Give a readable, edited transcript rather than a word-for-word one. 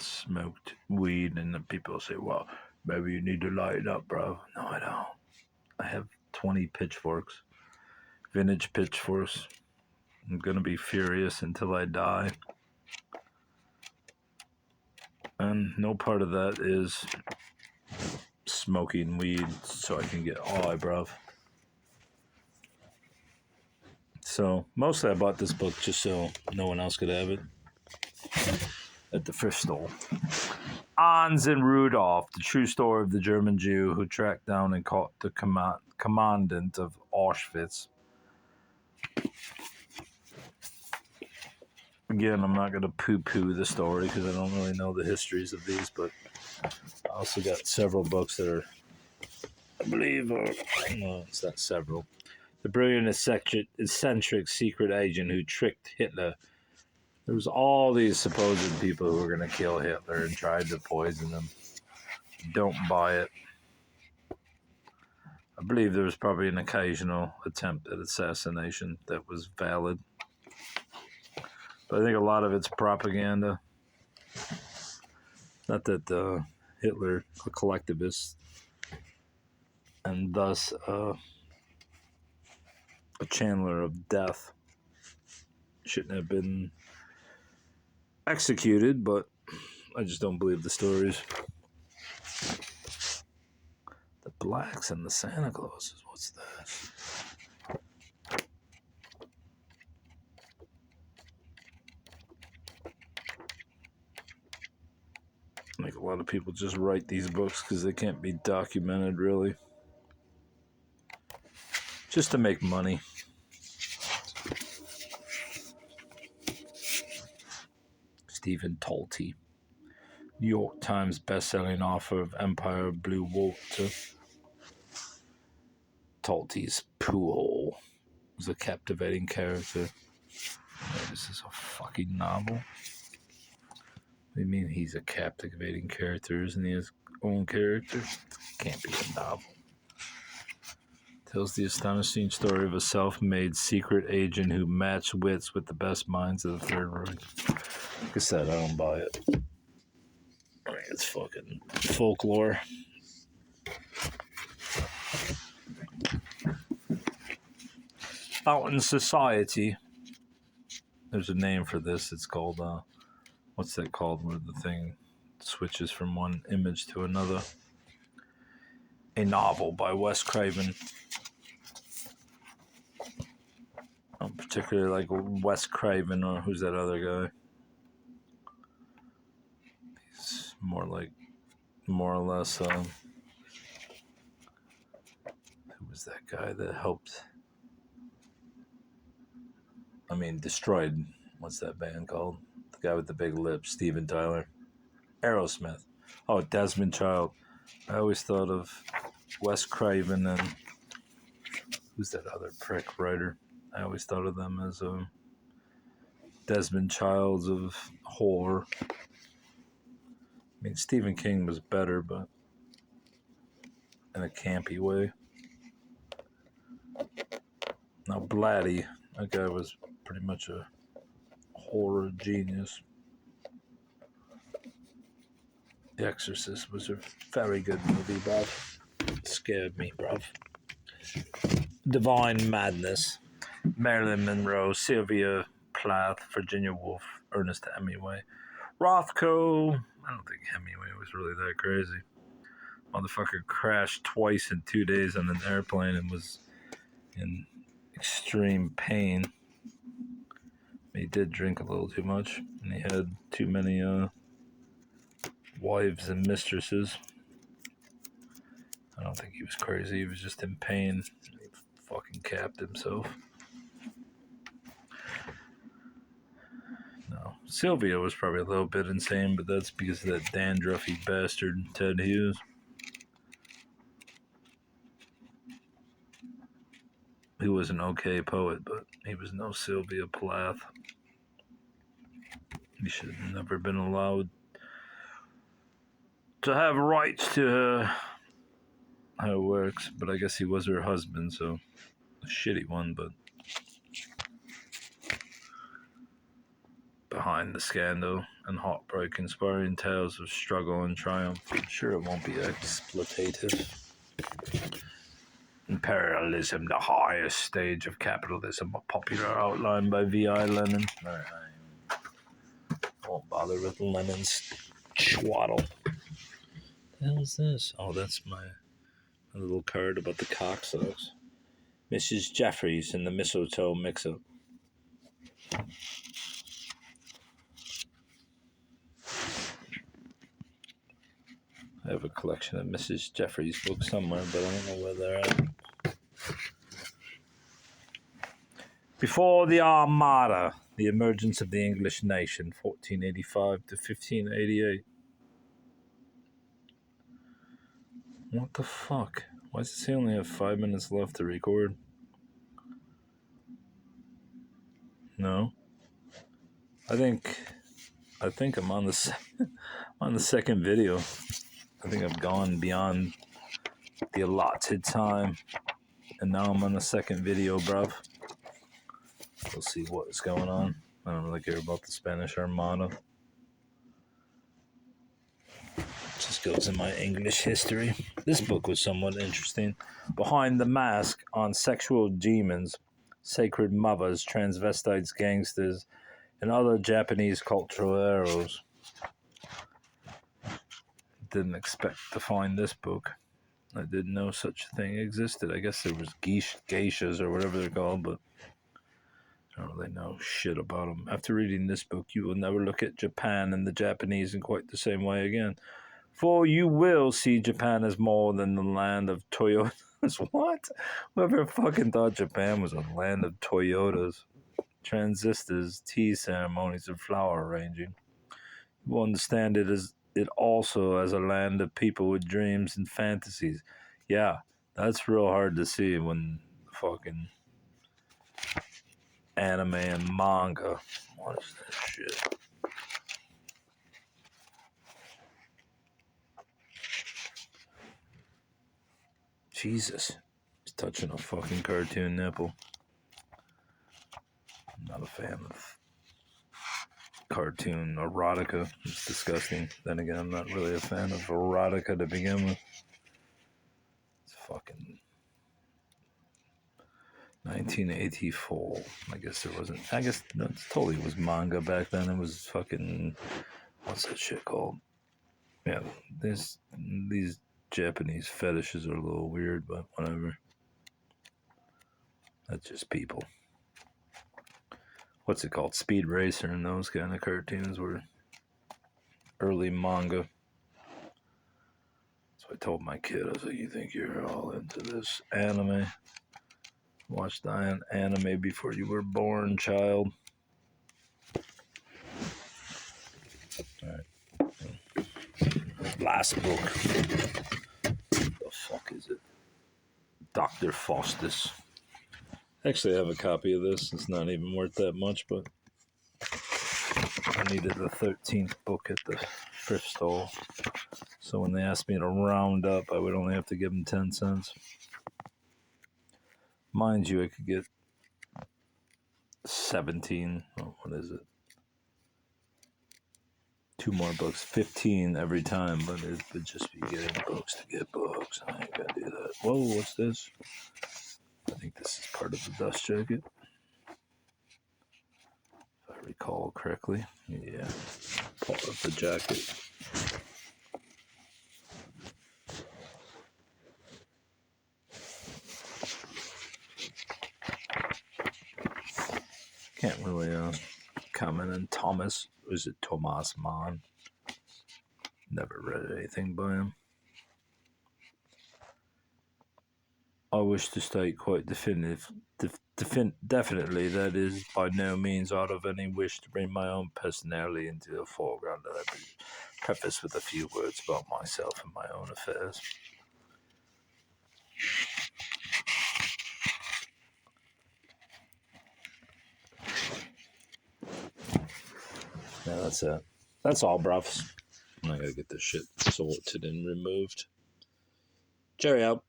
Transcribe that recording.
smoked weed, and then people say, "Well, maybe you need to light it up, bro." No, I don't. I have 20 pitchforks, vintage pitchforks. I'm gonna be furious until I die, and no part of that is smoking weed so I can get high, bruv. So mostly I bought this book just so no one else could have it at the thrift store. Hans and Rudolph, the true story of the German Jew who tracked down and caught the commandant of Auschwitz. Again, I'm not going to poo-poo the story because I don't really know the histories of these, but I also got several books that are, I believe, no, it's not several. The brilliant, eccentric secret agent who tricked Hitler. There was all these supposed people who were going to kill Hitler and tried to poison him. Don't buy it. I believe there was probably an occasional attempt at assassination that was valid. But I think a lot of it's propaganda. Not that Hitler, a collectivist, and thus a channeler of death, shouldn't have been executed, but I just don't believe the stories. The Blacks and the Santa Clauses, what's that? Like a lot of people just write these books because they can't be documented, really. Just to make money. Stephen Talty, New York Times best-selling author of Empire Blue Water. Talty's Pool was a captivating character. This is a fucking novel. What do you mean he's a captivating character? Isn't he his own character? Can't be a novel. Tells the astonishing story of a self-made secret agent who matched wits with the best minds of the Third Reich. Like I said, I don't buy it. I mean, it's fucking folklore. Out in society, there's a name for this. It's called, what's that called where the thing switches from one image to another? A novel by Wes Craven. I don't particularly like Wes Craven, or who's that other guy? He's more or less, who was that guy that helped, destroyed, what's that band called? The guy with the big lips, Steven Tyler. Aerosmith. Oh, Desmond Child. I always thought of Wes Craven and who's that other prick writer? I always thought of them as Desmond Childs of horror. Stephen King was better, but in a campy way. Now, Blatty, that guy was pretty much a horror genius. The Exorcist was a very good movie, bruv. It scared me, bruv. Divine Madness. Marilyn Monroe, Sylvia Plath, Virginia Woolf, Ernest Hemingway. Rothko. I don't think Hemingway was really that crazy. Motherfucker crashed twice in 2 days on an airplane and was in extreme pain. He did drink a little too much, and he had too many wives and mistresses. I don't think he was crazy. He was just in pain. He fucking capped himself. No. Sylvia was probably a little bit insane, but that's because of that dandruffy bastard, Ted Hughes. He was an okay poet, but he was no Sylvia Plath. He should have never been allowed to have rights to her. How it works, but I guess he was her husband, so a shitty one, but behind the scandal and heartbreak, inspiring tales of struggle and triumph. I'm sure it won't be exploitative. Imperialism, the highest stage of capitalism, a popular outline by V.I. Lenin. I won't bother with Lenin's twaddle. The hell is this? Oh, that's my little card about the cocksucks. Mrs. Jeffries and the mistletoe mix-up. I have a collection of Mrs. Jeffries books somewhere, but I don't know where they're at. Before the Armada, the emergence of the English nation, 1485 to 1588. What the fuck? Why does it say I only have 5 minutes left to record? No. I think I'm on the second video. I think I've gone beyond the allotted time, and now I'm on the second video, bruv. We'll see what's going on. I don't really care about the Spanish Armada. Just goes in my English history. This book was somewhat interesting. Behind the Mask on Sexual Demons, Sacred Mothers, Transvestites, Gangsters, and Other Japanese Cultural Arrows. Didn't expect to find this book. I didn't know such a thing existed. I guess there was geishas or whatever they're called, but I don't really know shit about them. After reading this book, you will never look at Japan and the Japanese in quite the same way again. For you will see Japan as more than the land of Toyotas. What? Whoever fucking thought Japan was a land of Toyotas, transistors, tea ceremonies, and flower arranging. You will understand it also as a land of people with dreams and fantasies. Yeah, that's real hard to see when fucking anime and manga. What is that shit? Jesus. He's touching a fucking cartoon nipple. I'm not a fan of cartoon erotica. It's disgusting. Then again, I'm not really a fan of erotica to begin with. It's fucking 1984. I guess that totally was manga back then. It was fucking, what's that shit called? Yeah, these Japanese fetishes are a little weird, but whatever. That's just people. What's it called? Speed Racer and those kind of cartoons were early manga. So I told my kid, I was like, you think you're all into this anime? Watch the anime before you were born, child. Alright. Last book. What the fuck is it? Dr. Faustus. Actually, I have a copy of this. It's not even worth that much, but I needed the 13th book at the thrift store. So when they asked me to round up, I would only have to give them 10 cents. Mind you, I could get 17. Oh, what is it? 2 more books. 15 every time, but it would just be getting books to get books. I ain't gonna do that. Whoa, what's this? I think this is part of the dust jacket. If I recall correctly. Yeah, part of the jacket. Can't really comment on Thomas. Was it Thomas Mann? Never read anything by him. I wish to state quite definitely that is by no means out of any wish to bring my own personality into the foreground. That I preface with a few words about myself and my own affairs. Yeah, that's it. That's all, bruv. I gotta get this shit sorted and removed. Jerry out.